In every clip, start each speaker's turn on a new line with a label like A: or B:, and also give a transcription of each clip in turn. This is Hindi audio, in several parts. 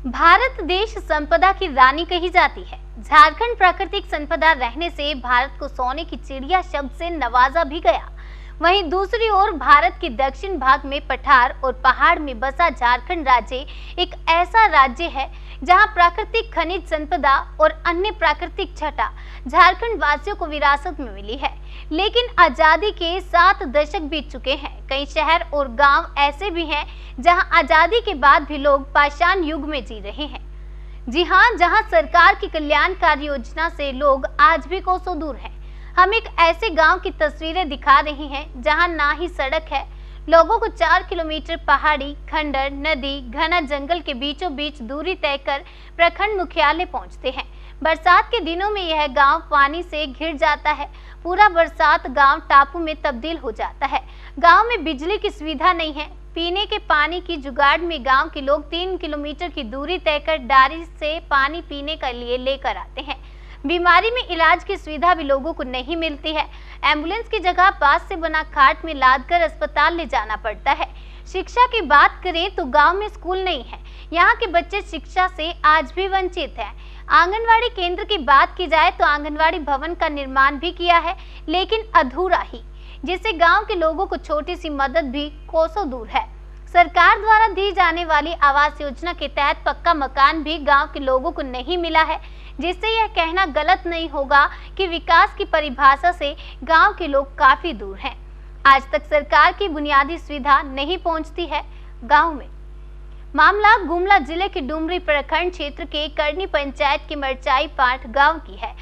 A: भारत देश संपदा की रानी कही जाती है। झारखंड प्राकृतिक संपदा रहने से भारत को सोने की चिड़िया शब्द से नवाजा भी गया। वहीं दूसरी ओर भारत के दक्षिण भाग में पठार और पहाड़ में बसा झारखंड राज्य एक ऐसा राज्य है जहां प्राकृतिक खनिज संपदा और अन्य प्राकृतिक छटा झारखंड वासियों को विरासत में मिली है। लेकिन आजादी के 7 दशक बीत चुके हैं। कई शहर और गांव ऐसे भी हैं जहां आजादी के बाद भी लोग पाषाण युग में जी रहे हैं। जी हां, जहां सरकार की कल्याणकारी योजना से लोग आज भी कोसों दूर हैं। हम एक ऐसे गांव की तस्वीरें दिखा रहे हैं जहां ना ही सड़क है, लोगों को 4 किलोमीटर पहाड़ी, खंडर, नदी, घना जंगल के बीचों बीच दूरी तय कर प्रखंड मुख्यालय पहुंचते हैं। बरसात के दिनों में यह गांव पानी से घिर जाता है। पूरा बरसात गांव टापू में तब्दील हो जाता है। गांव में बिजली की सुविधा नहीं है। पीने के पानी की जुगाड़ में गांव के लोग 3 किलोमीटर की दूरी तय कर डारी से पानी पीने के लिए लेकर आते हैं। बीमारी में इलाज की सुविधा भी लोगों को नहीं मिलती है। एम्बुलेंस की जगह बांस से बना खाट में लादकर अस्पताल ले जाना पड़ता है। शिक्षा की बात करें तो गांव में स्कूल नहीं है। यहाँ के बच्चे शिक्षा से आज भी वंचित हैं। आंगनवाड़ी केंद्र की बात की जाए तो आंगनवाड़ी भवन का निर्माण भी किया है, लेकिन अधूरा ही, जिससे गांव के लोगों को छोटी सी मदद भी कोसों दूर है। सरकार द्वारा दी जाने वाली आवास योजना के तहत पक्का मकान भी गांव के लोगों को नहीं मिला है, जिससे यह कहना गलत नहीं होगा कि विकास की परिभाषा से गांव के लोग काफी दूर हैं। आज तक सरकार की बुनियादी सुविधा नहीं पहुंचती है गांव में। मामला गुमला जिले के डुमरी प्रखंड क्षेत्र के करनी पंचायत के मरचाई पाठ गांव की है।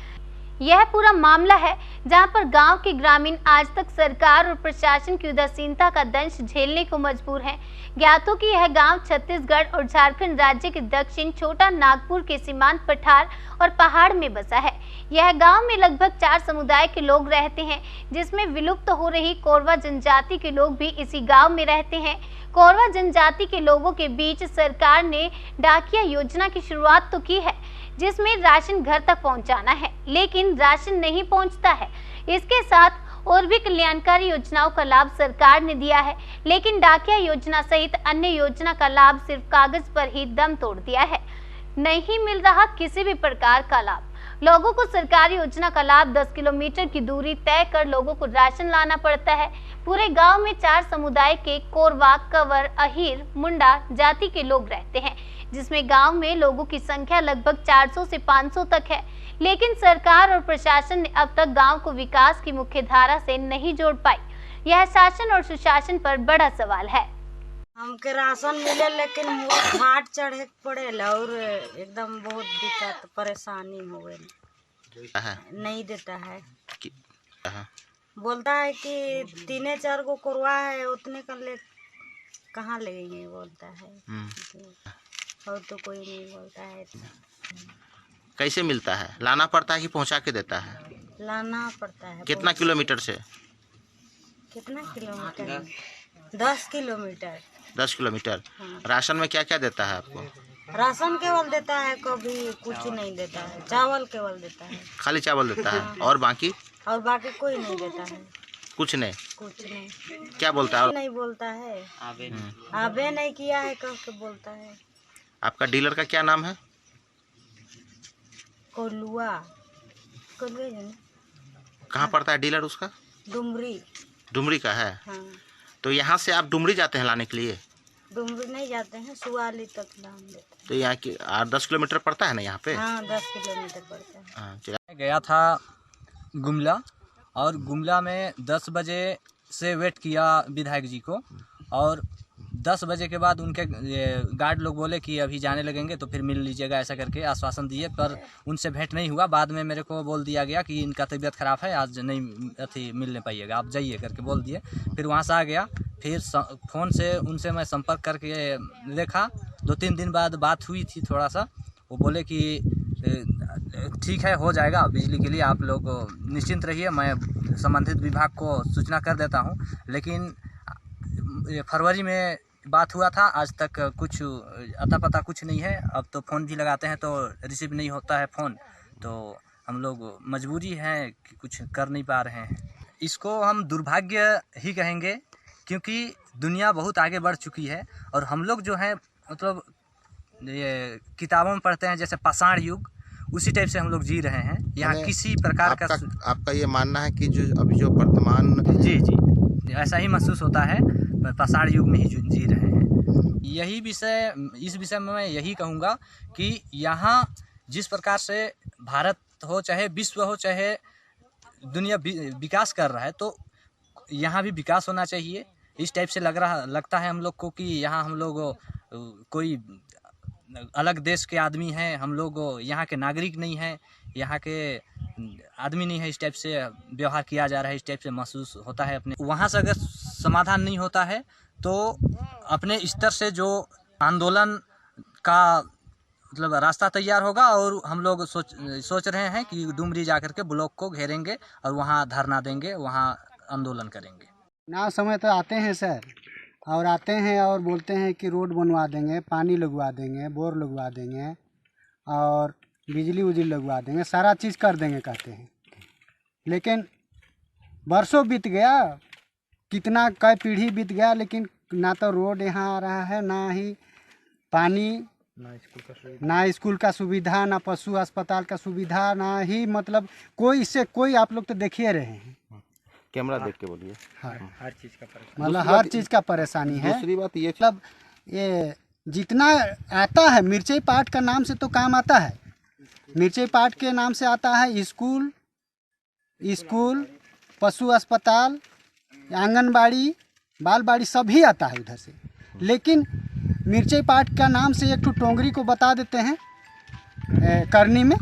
A: यह पूरा मामला है जहां पर गांव के ग्रामीण आज तक सरकार और प्रशासन की उदासीनता का दंश झेलने को मजबूर हैं। ज्ञात हो कि यह गांव छत्तीसगढ़ और झारखंड राज्य के दक्षिण छोटा नागपुर के सीमांत पठार और पहाड़ में बसा है। यह गांव में लगभग 4 समुदाय के लोग रहते हैं, जिसमें विलुप्त हो रही कोरवा जनजाति के लोग भी इसी गांव में रहते हैं। कोरवा जनजाति के लोगों के बीच सरकार ने डाकिया योजना की शुरुआत तो की है, जिसमें राशन घर तक पहुंचाना है, लेकिन राशन नहीं पहुंचता है। इसके साथ और भी कल्याणकारी योजनाओं का लाभ सरकार ने दिया है, लेकिन डाकिया योजना सहित अन्य योजना का लाभ सिर्फ कागज पर ही दम तोड़ दिया है। नहीं मिल रहा किसी भी प्रकार का लाभ। लोगों को सरकारी योजना का लाभ 10 किलोमीटर की दूरी तय कर लोगों को राशन लाना पड़ता है। पूरे गांव में 4 समुदाय के कोरवा, कंवर, अहीर, मुंडा जाति के लोग रहते हैं, जिसमें गांव में लोगों की संख्या लगभग 400 से 500 तक है। लेकिन सरकार और प्रशासन ने अब तक गांव को विकास की मुख्य धारा से नहीं जोड़ पाई। यह शासन और सुशासन पर बड़ा सवाल है।
B: हमके राशन मिले, लेकिन घाट चढ़े पड़ेला और एकदम बहुत दिक्कत परेशानी हो गई। नहीं देता है। बोलता है कि 3-4 को करवा है, उतने का ले कहाँ लेंगे बोलता है। और तो कोई नहीं बोलता है।
C: कैसे मिलता है? लाना पड़ता है कि पहुंचा के देता है?
B: लाना पड़ता है।
C: कितना किलोमीटर से?
B: कितना किलोमीटर? 10 किलोमीटर।
C: 10 किलोमीटर।
B: हाँ।
C: राशन में क्या क्या देता है आपको?
B: राशन केवल देता है, कभी कुछ नहीं देता है। चावल केवल देता है।
C: खाली चावल देता है और बाकी?
B: और बाकी कोई नहीं देता है।
C: कुछ नहीं।
B: कुछ नहीं।
C: क्या बोलता है?
B: नहीं बोलता है। आबे नहीं किया है कह के बोलता है।
C: आपका डीलर का क्या नाम है?
B: कोलुआ।
C: कहाँ पड़ता है डीलर उसका?
B: डुमरी।
C: डुमरी का है।
B: हाँ।
C: तो यहाँ से आप डुमरी जाते हैं लाने के लिए?
B: डुमरी नहीं जाते हैं, सुवाली तक लान देते हैं।
C: तो यहाँ की 8-10 किलोमीटर पड़ता है ना यहाँ पे?
B: हाँ, 10 किलोमीटर पड़ता है।
C: हाँ।
D: गया था गुमला, और गुमला में 10 बजे से वेट किया विधायक जी को, और 10 बजे के बाद उनके गार्ड लोग बोले कि अभी जाने लगेंगे तो फिर मिल लीजिएगा, ऐसा करके आश्वासन दिए, पर उनसे भेंट नहीं हुआ। बाद में मेरे को बोल दिया गया कि इनका तबीयत ख़राब है, आज नहीं मिलने पाइएगा, आप जाइए करके बोल दिए। फिर वहाँ से आ गया। फिर फ़ोन से उनसे मैं संपर्क करके देखा। 2-3 दिन बाद बात हुई थी थोड़ा सा। वो बोले कि ठीक है, हो जाएगा, बिजली के लिए आप लोग निश्चिंत रहिए, मैं संबंधित विभाग को सूचना कर देता हूँ। लेकिन फरवरी में बात हुआ था, आज तक कुछ अता पता कुछ नहीं है। अब तो फ़ोन भी लगाते हैं तो रिसीव नहीं होता है फ़ोन, तो हम लोग मजबूरी है कि कुछ कर नहीं पा रहे हैं। इसको हम दुर्भाग्य ही कहेंगे, क्योंकि दुनिया बहुत आगे बढ़ चुकी है और हम लोग जो हैं मतलब ये किताबों में पढ़ते हैं जैसे पाषाण युग, उसी टाइप से हम लोग जी रहे हैं। यहाँ
C: यानी
D: किसी प्रकार का
C: आपका ये मानना है कि जो अभी जो वर्तमान
D: जी ऐसा ही महसूस होता है, पाषाण युग में ही जी रहे हैं। इस विषय में मैं यही कहूँगा कि यहाँ जिस प्रकार से भारत हो चाहे विश्व हो चाहे दुनिया विकास कर रहा है, तो यहाँ भी विकास होना चाहिए। इस टाइप से लगता है हम लोग को कि यहाँ हम लोग कोई अलग देश के आदमी हैं, हम लोग यहाँ के नागरिक नहीं हैं, यहाँ के आदमी नहीं है। इस टाइप से व्यवहार किया जा रहा है, इस टाइप से महसूस होता है अपने। वहाँ से अगर समाधान नहीं होता है तो अपने स्तर से जो आंदोलन का मतलब रास्ता तैयार होगा, और हम लोग सोच रहे हैं कि डुमरी जाकर के ब्लॉक को घेरेंगे और वहाँ धरना देंगे, वहाँ आंदोलन करेंगे।
E: ना समय तो आते हैं सर, और आते हैं और बोलते हैं कि रोड बनवा देंगे, पानी लगवा देंगे, बोर लगवा देंगे और बिजली उजली लगवा देंगे, सारा चीज़ कर देंगे कहते हैं। लेकिन बरसों बीत गया, कितना कई पीढ़ी बीत गया, लेकिन ना तो रोड यहाँ आ रहा है, ना ही पानी, ना स्कूल का सुविधा, ना पशु अस्पताल का सुविधा, ना ही मतलब कोई इससे कोई आप लोग तो देखिए रहे हैं।
C: कैमरा देख के बोलिए।
E: हाँ, हर चीज़ का मतलब हर चीज़ का परेशानी है।
C: दूसरी बात ये
E: मतलब ये जितना आता है मिर्ची पाट का नाम से तो काम आता है, मिर्ची पाट के नाम से आता है स्कूल, पशु अस्पताल, आंगनबाड़ी, बालबाड़ी सभी आता है उधर से। लेकिन मिर्ची पाट का नाम से एक ठो टोंगरी को बता देते हैं करनी में,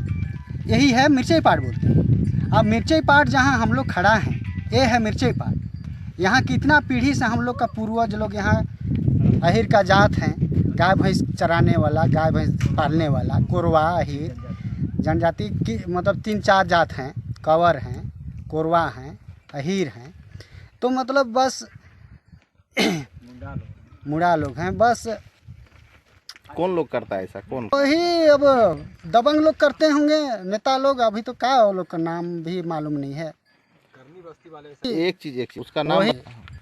E: यही है मिर्ची पाट बोलते हैं। अब मिर्ची पाट जहाँ हम लोग खड़ा हैं, ये है मिर्ची पाट। यहाँ कितना पीढ़ी से हम लोग का पूर्वज लोग यहाँ अहिर का जात हैं, गाय भैंस चराने वाला, गाय भैंस पालने वाला, कोरवा अहिर जनजाति की मतलब 3-4 जात हैं, कंवर हैं, कोरवा हैं, अहिर हैं। तो मतलब बस मुड़ा लोग हैं बस।
C: कौन लोग करता है ऐसा? कौन?
E: वही अब दबंग लोग करते होंगे, नेता लोग। अभी तो क्या वो लोग का नाम भी मालूम नहीं है।
C: एक चीज उसका नाम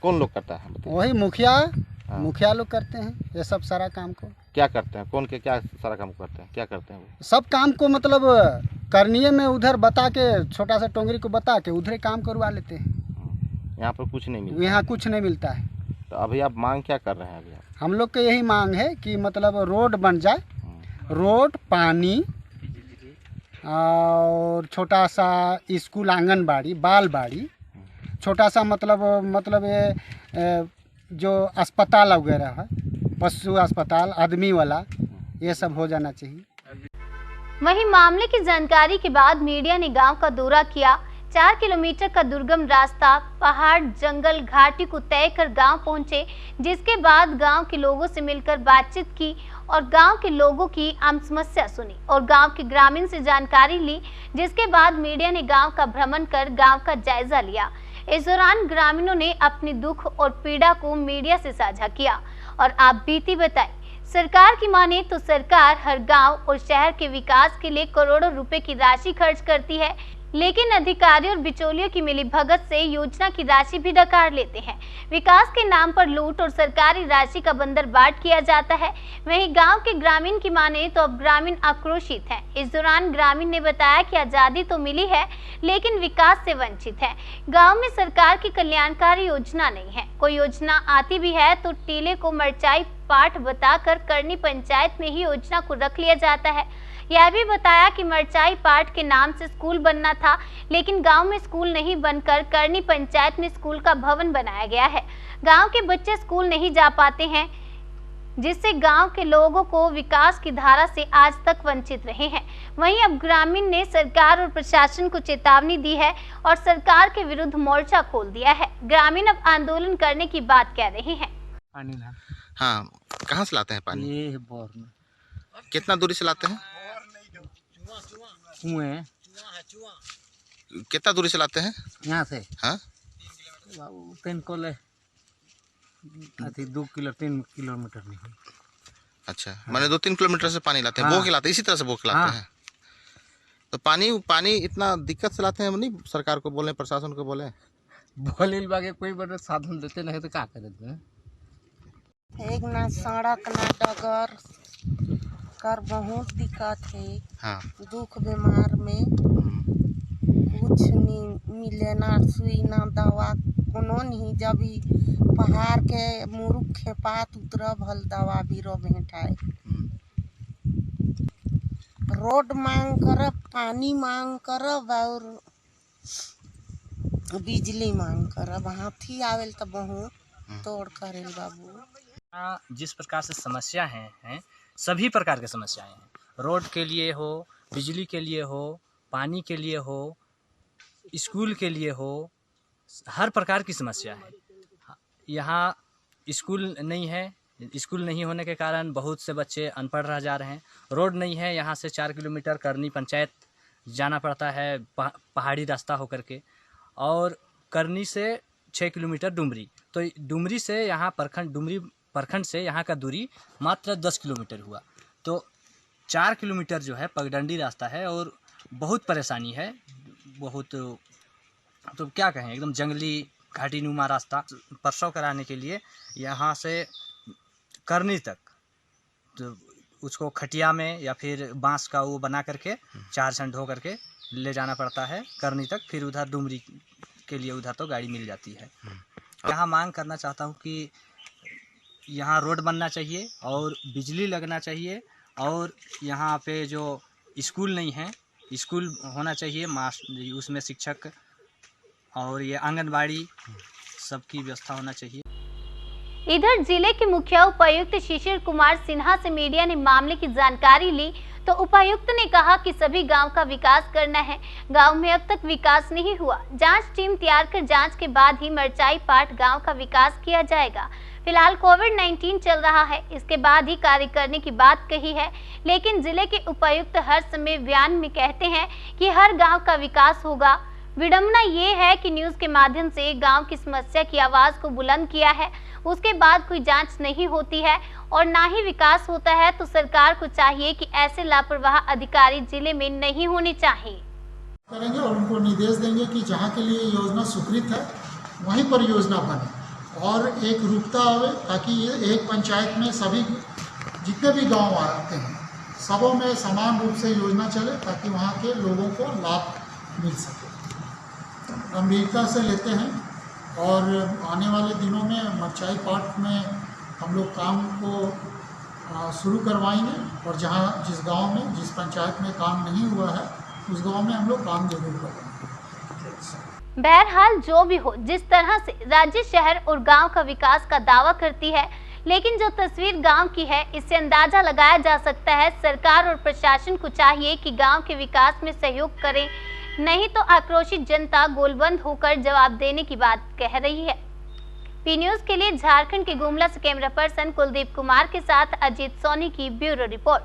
C: कौन लोग करता है?
E: वही मुखिया लोग करते हैं ये सब सारा काम को।
C: क्या करते हैं? कौन के क्या सारा काम करते हैं? क्या करते हैं वो?
E: सब काम को मतलब करनिए में उधर बता के, छोटा सा टोंगरी को बता के उधर काम करवा लेते हैं।
C: यहाँ पर कुछ नहीं मिलता?
E: यहाँ कुछ नहीं मिलता है।
C: तो अभी आप मांग क्या कर रहे हैं? अभी
E: हम लोग का यही मांग है कि मतलब रोड बन जाए, रोड, पानी और छोटा सा स्कूल, आंगनबाड़ी, बालबाड़ी, छोटा सा मतलब ये जो अस्पताल वगैरह है, पशु अस्पताल, आदमी वाला, ये सब हो जाना चाहिए।
A: वहीं मामले की जानकारी के बाद मीडिया ने गांव का दौरा किया। 4 किलोमीटर का दुर्गम रास्ता पहाड़, जंगल, घाटी को तय कर गांव पहुंचे, जिसके बाद गांव के लोगों से मिलकर बातचीत की और गांव के लोगों की आम समस्या सुनी और गांव के ग्रामीण से जानकारी ली। जिसके बाद मीडिया ने गांव का भ्रमण कर गांव का जायजा लिया। इस दौरान ग्रामीणों ने अपने दुख और पीड़ा को मीडिया से साझा किया और आप बीती बताई। सरकार की माने तो सरकार हर गांव और शहर के विकास के लिए करोड़ों रुपए की राशि खर्च करती है, लेकिन अधिकारियों और बिचौलियों की मिलीभगत से योजना की राशि भी डकार लेते हैं। विकास के नाम पर लूट और सरकारी राशि का बंदरबाट किया जाता है। वहीं गांव के ग्रामीण की माने तो अब ग्रामीण आक्रोशित हैं। इस दौरान ग्रामीण ने बताया कि आजादी तो मिली है, लेकिन विकास से वंचित है। गांव में सरकार की कल्याणकारी योजना नहीं है। कोई योजना आती भी है तो टीले को मरचाई पाठ बताकर करनी पंचायत में ही योजना को रख लिया जाता है। यह भी बताया कि मरचाई पाठ के नाम से स्कूल बनना था, लेकिन गांव में स्कूल नहीं बनकर करनी पंचायत में स्कूल का भवन बनाया गया है। गांव के बच्चे स्कूल नहीं जा पाते हैं, जिससे गांव के लोगों को विकास की धारा से आज तक वंचित रहे हैं। वहीं अब ग्रामीण ने सरकार और प्रशासन को चेतावनी दी है और सरकार के विरुद्ध मोर्चा खोल दिया है। ग्रामीण अब आंदोलन करने की बात कह रहे हैं।
C: हाँ, कहाँ से लाते हैं पानी?
D: ये बोर में।
C: कितना दूरी से लाते हैं?
D: कुएं।
C: कितना दूरी से लाते हैं?
D: यहाँ से
C: हाँ,
D: 2 किलोमीटर नहीं।
C: अच्छा, मैंने 2-3 किलोमीटर से पानी लाते हैं।
D: हाँ।
C: बो के लाते हैं, इसी तरह से बो के लाते हैं। तो पानी इतना दिक्कत से लाते हैं? नहीं सरकार को बोले, प्रशासन को बोले?
D: बोले बागे कोई बड़े साधन देते नहीं तो क्या करते हैं।
B: एक ना सड़क ना डगर,
F: कर बहुत दिक्कत है।
C: हाँ
F: दुख बीमार में कुछ नहीं मिले, ना सुई ना दवा कोनो नहीं। जब ही पहाड़ के मुरुख खेपात उतरब हल दवा बीरो भेंटाए। रोड मांग करब, पानी मांग करब और बिजली मांग करब। हाथी आवेल तो बहुत तोड़ करेल बाबू।
D: जिस प्रकार से समस्या हैं सभी प्रकार की समस्याएं हैं। रोड के लिए हो, बिजली के लिए हो, पानी के लिए हो, स्कूल के लिए हो, हर प्रकार की समस्या है। यहाँ स्कूल नहीं है, स्कूल नहीं होने के कारण बहुत से बच्चे अनपढ़ रह जा रहे हैं। रोड नहीं है, यहाँ से 4 किलोमीटर करनी पंचायत जाना पड़ता है पहाड़ी रास्ता होकर के, और करनी से 6 किलोमीटर डुमरी। तो डुमरी से यहाँ डुमरी प्रखंड से यहाँ का दूरी मात्र 10 किलोमीटर हुआ। तो 4 किलोमीटर जो है पगडंडी रास्ता है और बहुत परेशानी है। बहुत तो क्या कहें, एकदम जंगली घाटी नुमा रास्ता। प्रसव कराने के लिए यहाँ से करनी तक तो उसको खटिया में या फिर बांस का वो बना करके 4 छंड ढो करके ले जाना पड़ता है करनी तक। फिर उधर डुमरी के लिए उधर तो गाड़ी मिल जाती है। यहाँ मांग करना चाहता हूँ कि यहाँ रोड बनना चाहिए और बिजली लगना चाहिए, और यहाँ पे जो स्कूल नहीं है, स्कूल होना चाहिए, उसमें शिक्षक और ये आंगनबाड़ी सबकी व्यवस्था होना चाहिए।
A: इधर जिले के मुखिया उपायुक्त शिशिर कुमार सिन्हा से मीडिया ने मामले की जानकारी ली तो उपायुक्त ने कहा कि सभी गांव का विकास करना है। गांव में अब तक विकास नहीं हुआ। जांच टीम तैयार कर जांच के बाद ही मरचाई पाट गांव का विकास किया जाएगा। फिलहाल कोविड-19 चल रहा है, इसके बाद ही कार्य करने की बात कही है। लेकिन जिले के उपायुक्त हर समय बयान में कहते हैं कि हर गाँव का विकास होगा। विडंबना ये है कि न्यूज के माध्यम से गांव की समस्या की आवाज को बुलंद किया है, उसके बाद कोई जांच नहीं होती है और ना ही विकास होता है। तो सरकार को चाहिए कि ऐसे लापरवाह अधिकारी जिले में नहीं होने चाहिए।
G: करेंगे और उनको निर्देश देंगे कि जहाँ के लिए योजना स्वीकृत है वहीं पर योजना बने और एक रूपता आवे, ताकि ये एक पंचायत में सभी जितने भी गाँव आते हैं सबों में समान रूप से योजना चले, ताकि वहाँ के लोगों को लाभ मिल सके। गंभीरता से लेते हैं और आने वाले दिनों में मरचाई पाट में हम लोग काम को शुरू करवाएंगे और जहाँ जिस गांव में जिस पंचायत में काम नहीं हुआ है उस गांव में हम लोग काम जरूर करेंगे।
A: बहरहाल जो भी हो, जिस तरह से राज्य शहर और गांव का विकास का दावा करती है, लेकिन जो तस्वीर गांव की है इससे अंदाजा लगाया जा सकता है सरकार और प्रशासन को चाहिए कि गांव के विकास में सहयोग करें, नहीं तो आक्रोशित जनता गोलबंद होकर जवाब देने की बात कह रही है। पी न्यूज के लिए झारखंड के गुमला से कैमरा पर्सन कुलदीप कुमार के साथ अजीत सोनी की ब्यूरो रिपोर्ट।